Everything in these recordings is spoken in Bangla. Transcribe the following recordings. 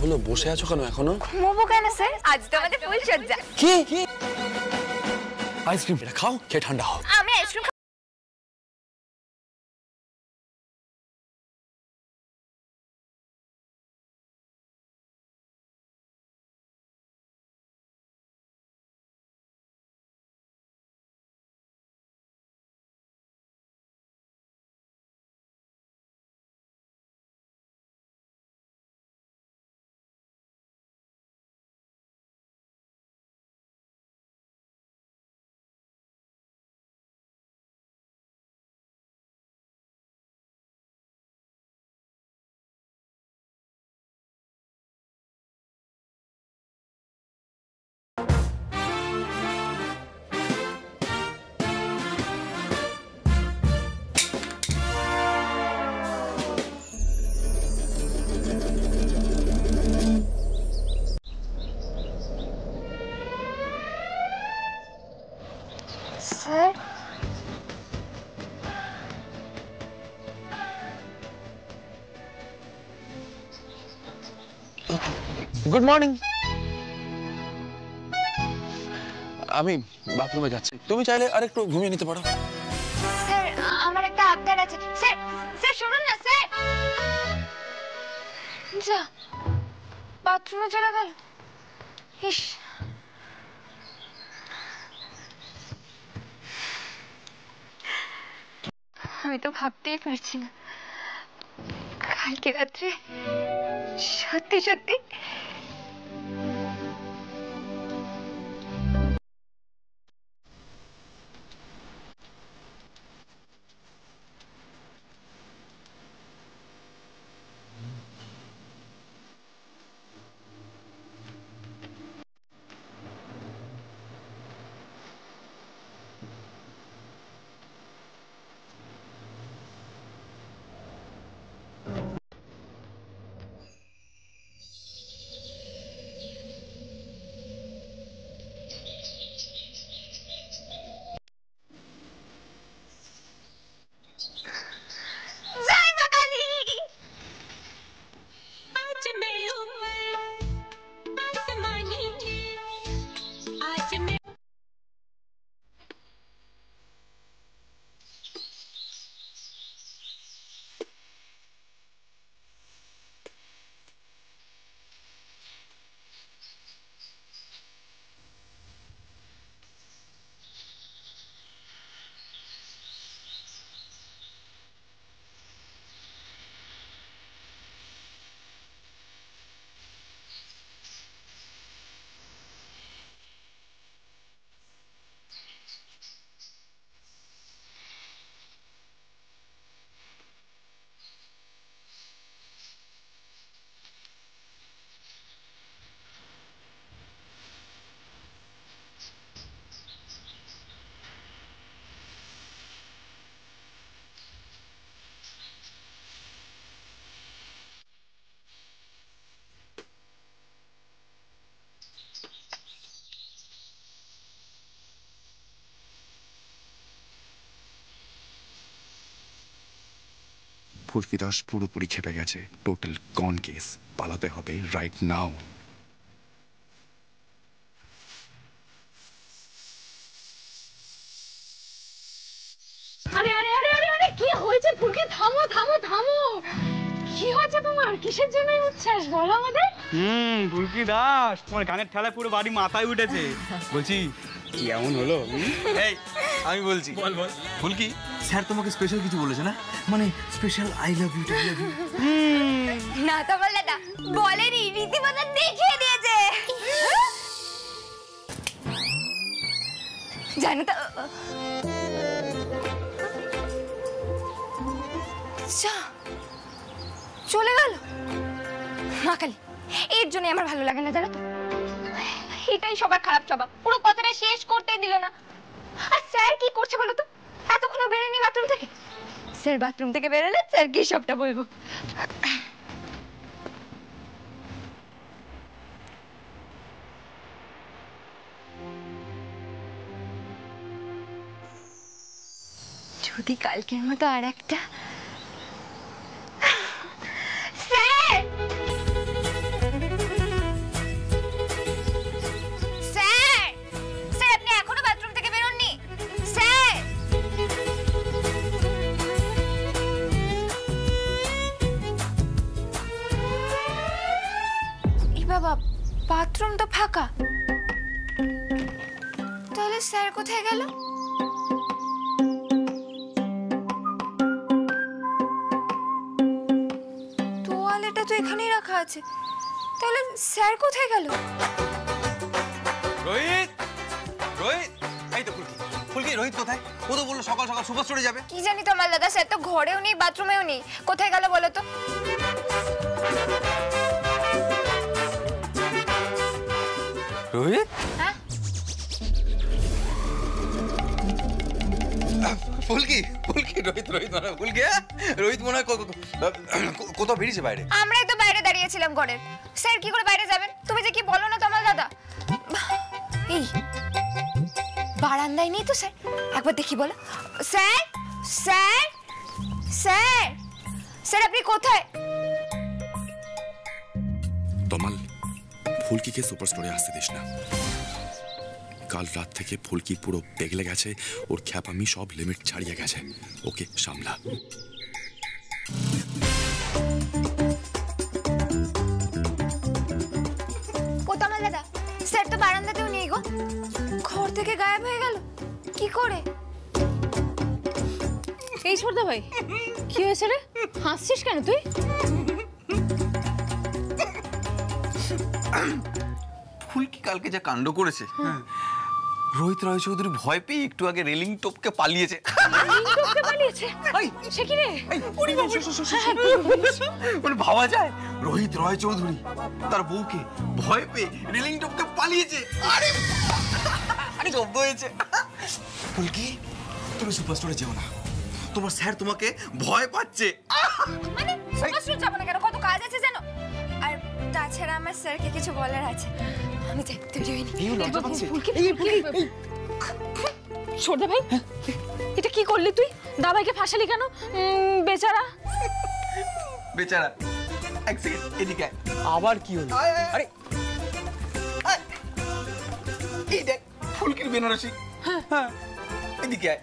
হলো, বসে আছো কেন এখনো? ঘুমোবো কেন স্যার? আজ তো আমাদের ফুল সজ্জা। কি আইসক্রিম খাও, খেয়ে ঠান্ডা হও। আমি আইসক্রিম স্যার গুড মর্নিং। আমি বাথরুমে যাচ্ছি, তুমি চাইলে আরেকটু ঘুমিয়ে নিতে পারো। স্যার আমার একটা আবদার আছে। স্যার স্যার শুনুন না স্যার। যা বাথরুমে চলে গেল। ইস, আমি তো ভাবতেই পারছি না কালকে রাত্রে সত্যি সত্যি জয় মা কালী। ফুলকি দাস পুরোপুরি খেপে গেছে। টোটাল গন কেস। পালাতে হবে রাইট নাও। আরে আরে আরে আরে আরে কি হয়েছে? ফুলকি থামো থামো থামো। কি হয়েছে তোমার? কিসের জন্য উচ্ছ্বাস বলো আমাদের? ফুলকি দাস, তোমার গানের ঠেলা পুরো বাড়ি মাথায় উঠেছে। বলছি কেমন হলো? এই আমি বলছি, বল বল। ফুলকি স্যার তোমাকে স্পেশাল কিছু বলেছে না? মানে special I love you I love you. না তো বললে না, বলেনি, রীতিমতো দেখিয়ে দিয়েছে। জানো তো চলে গেল। মা কালী, এর জন্য আমার ভালো লাগে না জানো তো। এটাই সবার খারাপ স্বভাব, পুরো কথাটা শেষ করতে দিল না। আর স্যার কি করছে বলো তো? এতক্ষণও বেরোয়নি বাথরুম থেকে। স্যার বাথরুম থেকে বেরোলে স্যার কি সবটা বলবো। যদি কালকের মতো আর একটা স্যার কোথায় গেল? তোয়ালেটা তো এখানেই রাখা আছে, তাহলে স্যার কোথায় গেল? রোহিত, রোহিত, এই তো ফুলকি। ফুলকি, রোহিত কোথায়? ও তো বললো সকাল সকাল সুপার স্টোরে যাবে। কি জানি তোমার দাদা, স্যার তো ঘরেও নেই, বাথরুমেও নেই। কোথায় গেল বলো তো? রোহিত? হ্যাঁ, ফুলকি, ফুলকি, রোহিত, রোহিত মানে ফুলকি। রোহিত মনে হয় কোথাও বেরিয়েছে বাইরে। আমরাই তো বাইরে দাঁড়িয়েছিলাম ঘরের। স্যার কি করে বাইরে যাবেন? তুমি যে কি বলো না তোমার দাদা। এই বারান্দায় নেই তো স্যার? একবার দেখি বলো। স্যার, স্যার, স্যার, স্যার আপনি কোথায়? তমাল, ফুলকিকে সুপার স্টোরে আসতে দিস না। কাল রাত থেকে ফুলকি পুরো পেগলে গেছে, ওর খ্যাপামি সব লিমিট ছাড়িয়ে গেছে। ওকে সামলা। কোথাও আমার দাদা? স্যার তো বারান্দাতেও নেই গো, ঘর থেকে গায়েব হয়ে গেল। কি করে? এই সর্দা ভাই, কি হয়েছে রে? হাসছিস কেন তুই? ফুলকি কালকে যা কাণ্ড করেছে, রোহিত রয় চৌধুরী ভয় পেয়ে একটু আগে রেলিং টপকে পালিয়েছে। সে কি রে? মানে ভাবা যায় রোহিত রয় চৌধুরী তার বউকে ভয় পেয়ে রেলিং টপকে পালিয়েছে। আরে আরে শব্দ হয়েছে। ফুলকি, তুমি সুপার স্টোরে যেও না, তোমার স্যার তোমাকে ভয় পাচ্ছে। মানে সুপারস্টোর যাবো না কেন? কত কাজ আছে জানো? আর তাছাড়া আমার স্যারকে কিছু বলার আছে। আমি যাই, তৈরি হইনি। সর্দা ভাই, এটা কি করলি তুই? দাবাইকে ফাঁসালি কেন? বেচারা বেচারা। এক সেকেন্ড, এদিকে আবার কি হলো? আরে এই দেখ ফুলকির বেনারসি। হ্যাঁ, এদিকে আয়।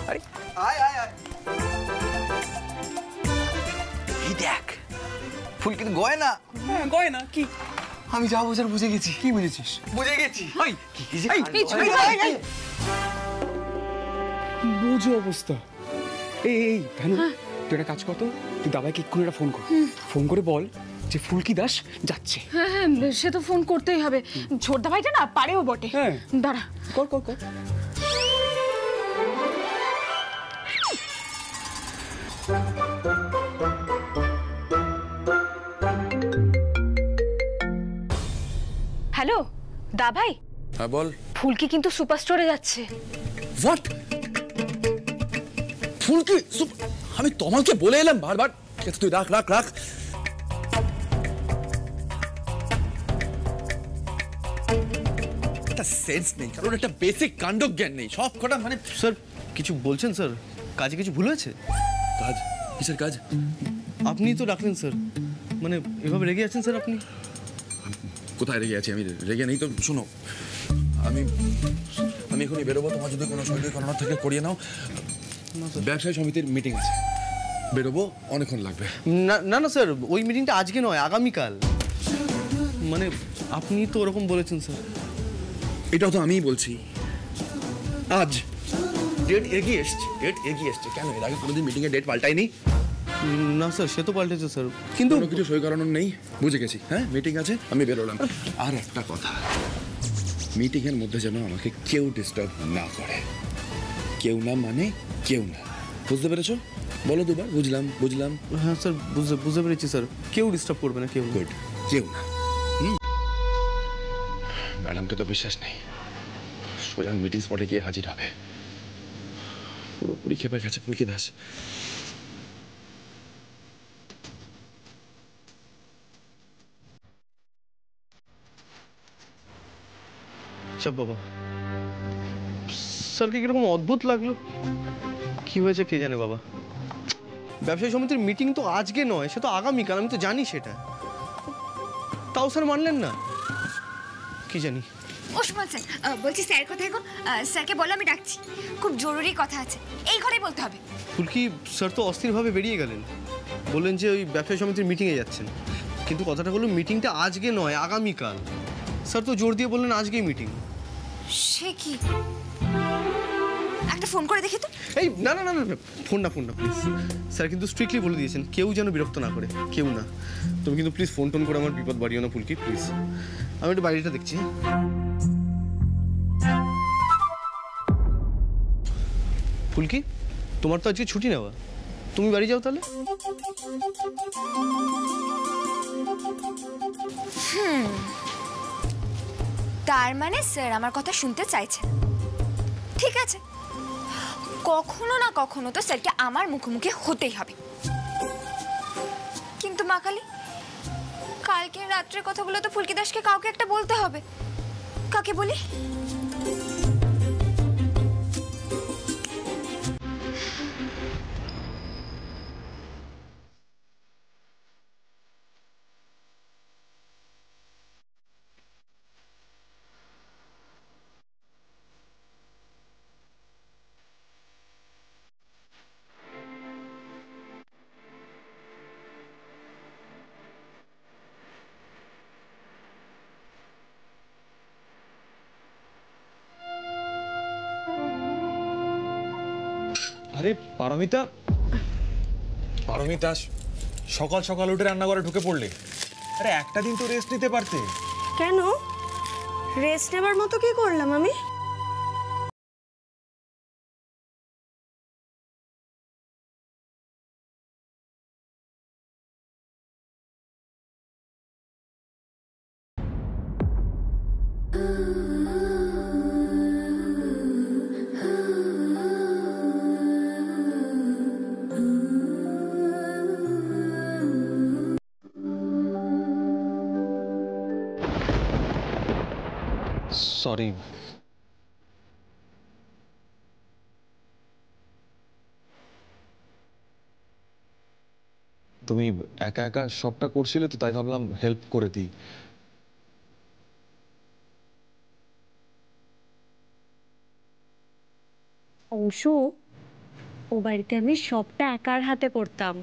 আরে আয় আয় আয়, এই দেখ ফুলকির গয়না। হ্যাঁ, গয়না কি? আমি যা বোঝার বুঝে গেছি। কি বুঝেছিস? বুঝে গেছি। কি যে বোঝো অবস্থা। এই ভানু, তুই একটা কাজ কর তো, তুই দাবাইকে এক্ষুনি একটা ফোন কর। ফোন করে বল যে ফুলকি দাস যাচ্ছে। হ্যাঁ হ্যাঁ, সে তো ফোন করতেই হবে। ছোটদা ভাইটা না পারেও বটে। হ্যাঁ, দাঁড়া, কর কর কর। হ্যালো দা ভাই, হ্যাঁ বল। ফুলকি কিন্তু সুপার স্টোরে যাচ্ছে। হোয়াট? ফুলকি? আমি তোমাকে বলে এলাম বারবার। ঠিক আছে, তুই রাখ রাখ রাখ। একটা সেন্স নেই, কারণ একটা বেসিক কাণ্ড জ্ঞান নেই। সব কটা মানে স্যার কিছু বলছেন স্যার? কাজে কিছু ভুল হয়েছে? কাজ? কিসের কাজ? আপনি তো ডাকলেন স্যার, মানে এভাবে রেগে আছেন স্যার আপনি? কোথায় রেগে আছি? আমি রেগে নেই তো। শোনো, আমি এখনই বেরোবো। তোমার যদি কোনো সঙ্গে করানোর থেকে করিয়ে নাও। ব্যবসায়ী সমিতির মিটিং আছে, বেরোবো, অনেকক্ষণ লাগবে। না না না স্যার, ওই মিটিংটা আজকে নয়, আগামীকাল। মানে আপনি তো ওরকম বলেছেন স্যার। এটাও তো আমিই বলছি। আজ ডেট এগিয়ে এসছে, ডেট এগিয়ে এসছে। কেন এর আগে কোনোদিন মিটিংয়ে ডেট পাল্টায়নি? না স্যার, সে তো পাল্টেছে স্যার, কিন্তু কোনো কিছু সই করানোর নেই। বুঝে গেছি। হ্যাঁ, মিটিং আছে, আমি বেরোলাম। আর একটা কথা, মিটিংয়ের মধ্যে যেন আমাকে কেউ ডিস্টার্ব না করে। কেউ না মানে কেউ না, বুঝতে পেরেছো? বলো দুবার। বুঝলাম বুঝলাম। হ্যাঁ স্যার, বুঝতে পেরেছি স্যার। কেউ ডিস্টার্ব করবে না, কেউ। গুড, কেউ না। ম্যাডামকে তো বিশ্বাস নেই, সোজা মিটিং স্পটে গিয়ে হাজির হবে। পুরোপুরি খেপে গেছে ফুলকি দাস। সব বাবা, স্যারকে কিরকম অদ্ভুত লাগলো। কি হয়েছে কে জানে বাবা। ব্যবসায়ী সমিতির মিটিং তো আজকে নয়, সে তো আগামীকাল। আমি তো জানি সেটা, তাও স্যার মানলেন না। কি জানি। ওসমান স্যার, বলছি স্যার কোথায় গো? স্যারকে বলো আমি ডাকছি, খুব জরুরি কথা আছে, এই ঘরেই বলতে হবে। ফুলকি, স্যার তো অস্থিরভাবে বেরিয়ে গেলেন, বললেন যে ওই ব্যবসায়ী সমিতির মিটিংয়ে যাচ্ছেন। কিন্তু কথাটা হলো মিটিংটা আজকে নয়, আগামীকাল। স্যার তো জোর দিয়ে বললেন আজকেই মিটিং। সে কি? একটা ফোন করে দেখি তো। এই না না না না ফোন না প্লিজ। স্যার কিন্তু স্ট্রিক্টলি বলে দিয়েছেন কেউ যেন বিরক্ত না করে, কেউ না। তুমি কিন্তু প্লিজ ফোন টোন করে আমার বিপদ বাড়িও না ফুলকি, প্লিজ। আমি একটু বাইরেটা দেখছি। ফুলকি, তোমার তো আজকে ছুটি নেওয়া, তুমি বাড়ি যাও তাহলে। তার মানে স্যার আমার কথা শুনতে চাইছে। ঠিক আছে, কখনো না কখনো তো স্যারকে আমার মুখোমুখি হতেই হবে। কিন্তু মা কালী, কালকে রাত্রের কথাগুলো তো ফুলকি দাসকে কাউকে একটা বলতে হবে। কাকে বলি? আরে পারমিতা, পারমিতা সকাল সকাল উঠে রান্নাঘরে ঢুকে পড়লে। আরে একটা দিন তো রেস্ট নিতে পারতে। কেন রেস্ট নেবার মতো কি করলাম আমি? সরি। তুমি একা একা সবটা করছিলে তো, তাই ভাবলাম হেল্প করে দিই। অংশু, ও বাড়িতে আমি সবটা একার হাতে করতাম।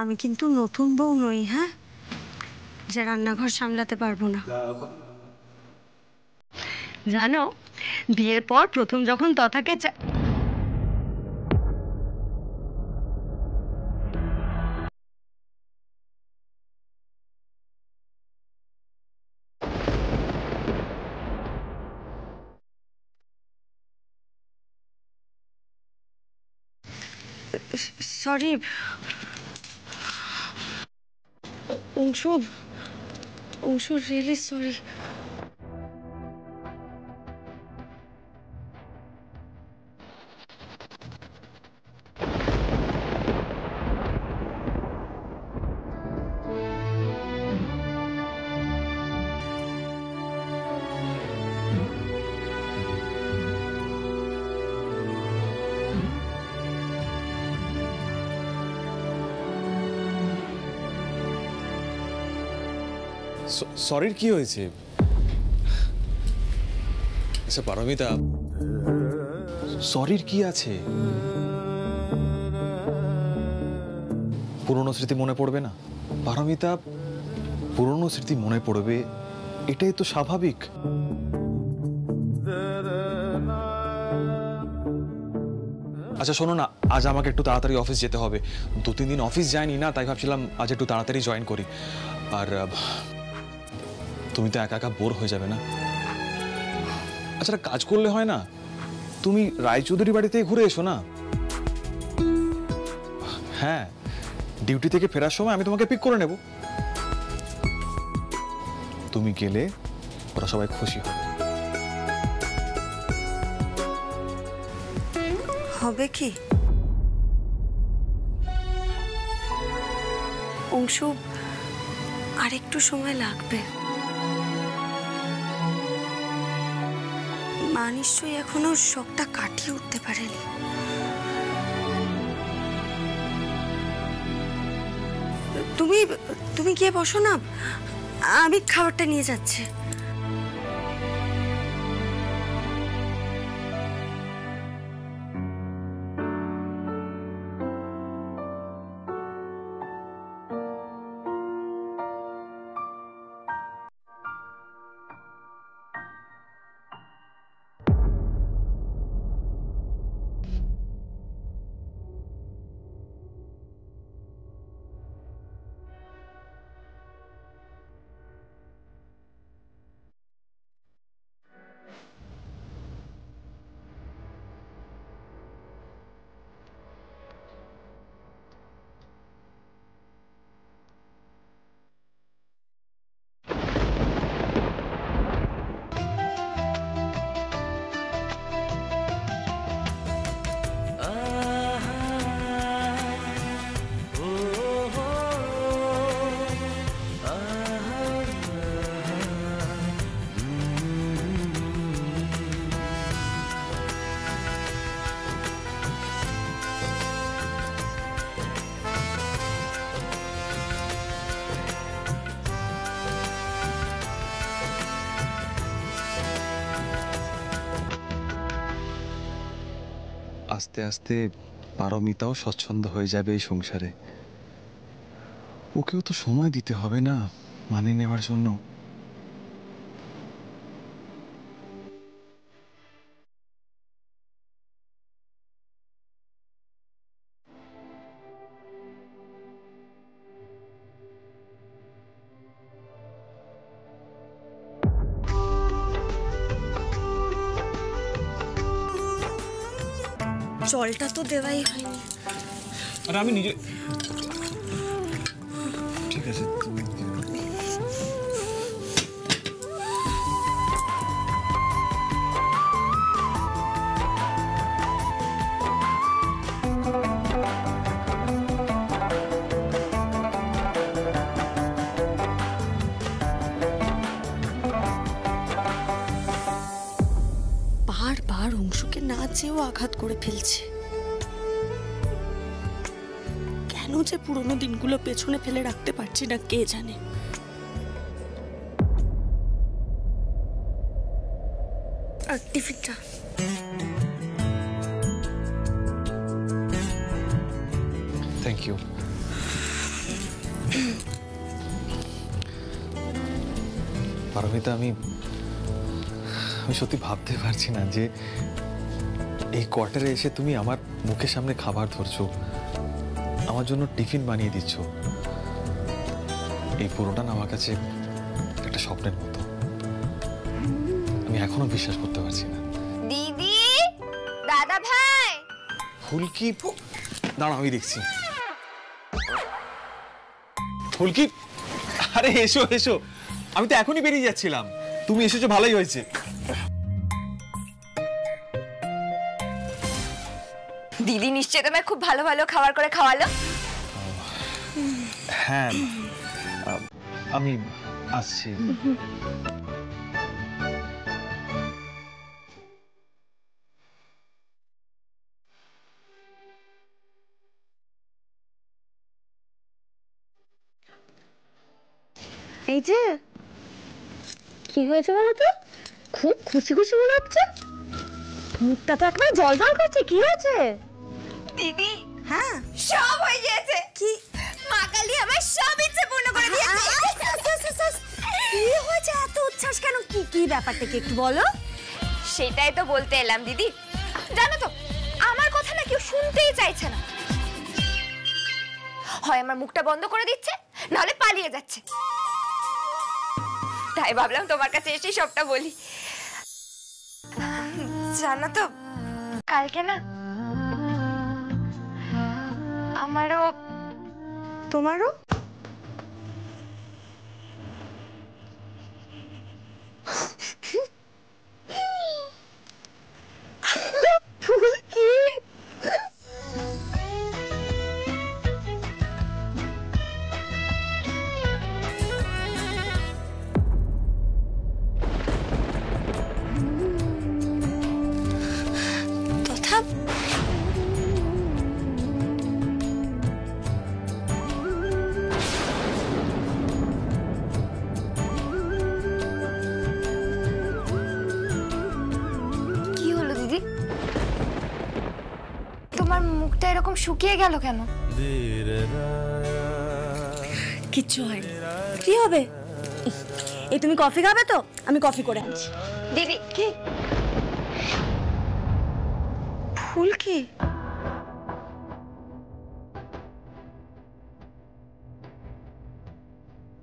আমি কিন্তু নতুন বউ নই, হ্যাঁ, যে রান্নাঘর সামলাতে পারবো না। জানো, বিয়ের পর প্রথম যখন তথাকে sorry Anshu, Anshu really sorry. সরির কি হয়েছে? আচ্ছা পারমিতা, সরির কি আছে? পুরনো স্মৃতি মনে পড়বে না পারমিতা? পুরনো স্মৃতি মনে পড়বে, এটাই তো স্বাভাবিক। আচ্ছা শোনো না, আজ আমাকে একটু তাড়াতাড়ি অফিস যেতে হবে। 2-3 দিন অফিস যায়নি না, তাই ভাবছিলাম আজ একটু তাড়াতাড়ি জয়েন করি। আর তুমি তো একা একা বোর হয়ে যাবে না? আচ্ছা কাজ করলে হয় না, তুমি রায়চৌধুরী বাড়িতে ঘুরে এসো না। হ্যাঁ, ডিউটি থেকে ফেরার সময় আমি তোমাকে পিক করে নেব। তুমি গেলে ওরা সবাই খুশি হবে। হবে কি অংশু, আর একটু সময় লাগবে। মা নিশ্চয়ই এখনো শখটা কাটিয়ে উঠতে পারেনি। তুমি তুমি গিয়ে বসো না, আমি খাবারটা নিয়ে যাচ্ছি। আস্তে আস্তে পারমিতাও স্বচ্ছন্দ হয়ে যাবে এই সংসারে। ওকেও তো সময় দিতে হবে না মানিয়ে নেওয়ার জন্য। জলটা তো দেওয়াই হয়নি। আর আমি নিজে ঠিক আছে তুমি বারবার অংশুকে না চেয়েও আঘাত করে ফেলছে। কেন যে পুরোনো দিনগুলো পেছনে ফেলে রাখতে পারছি না কে জানে। আর টিফিনটা থ্যাংক ইউ। পারমিতা, আমি সত্যি ভাবতে পারছি না যে এই কোয়ার্টারে এসে তুমি আমার মুখের সামনে খাবার ধরছো, আমার জন্য টিফিন বানিয়ে দিচ্ছ। এই পুরোটা না আমার কাছে একটা স্বপ্নের মতো। আমি এখনো বিশ্বাস করতে পারছি না। দিদি, দাদা ভাই, ফুলকি, দাঁড়া আমি দেখছি। ফুলকি, আরে এসো এসো, আমি তো এখনই বেরিয়ে যাচ্ছিলাম, তুমি এসেছো ভালোই হয়েছে। দিদি নিশ্চয় তোমায় খুব ভালো ভালো খাবার করে খাওয়ালো। হ্যাঁ, আমি আসছি। এই যে কি হয়েছে বলো তো? খুব খুশি খুশি মনে হচ্ছে, মুখটা তো একবার জল জল করছে। কি হয়েছে দিদি? হ্যাঁ, সব হয়ে গেছে। কি? মা কালী আমার সব ইচ্ছে পূর্ণ করে দিয়েছে। কি হয়েছে? এত উচ্ছ্বাস কেন? কি কি ব্যাপারটা কি একটু বলো। সেটাই তো বলতে এলাম দিদি। জানো তো, আমার কথা না কেউ শুনতেই চাইছে না। হয় আমার মুখটা বন্ধ করে দিচ্ছে, নাহলে পালিয়ে যাচ্ছে। তাই ভাবলাম তোমার কাছে এসে সবটা বলি। জানো তো, কালকে না আমারও তোমারও? তোমার মুখটা এরকম শুকিয়ে গেল কেন? কিচ্ছু হয়নি। কি হবে? এই তুমি কফি খাবে তো? আমি কফি করে আনছি। দিদি, কি ফুল? কি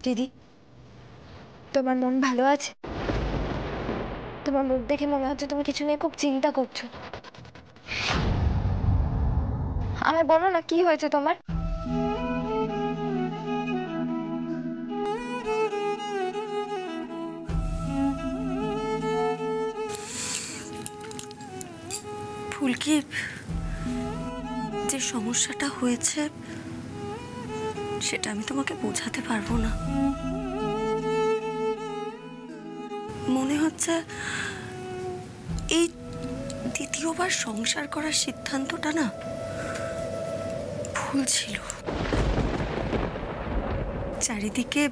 দিদি, তোমার মন ভালো আছে? তোমার মুখ দেখে মনে হচ্ছে তুমি কিছু নিয়ে খুব চিন্তা করছো। আমায় বলো না, কি হয়েছে তোমার? ফুলকি, যে সমস্যাটা হয়েছে সেটা আমি তোমাকে বোঝাতে পারবো না। মনে হচ্ছে এই দ্বিতীয়বার সংসার করার সিদ্ধান্তটা না ভুল ছিল। চারিদিকে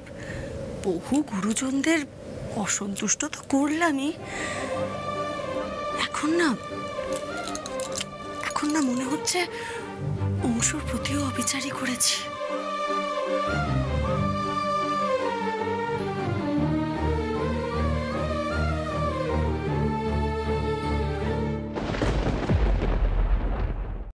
বহু গুরুজনদের অসন্তুষ্ট তো করলামই, এখন এখন না মনে হচ্ছে অংশুর প্রতিও অবিচারই করেছি।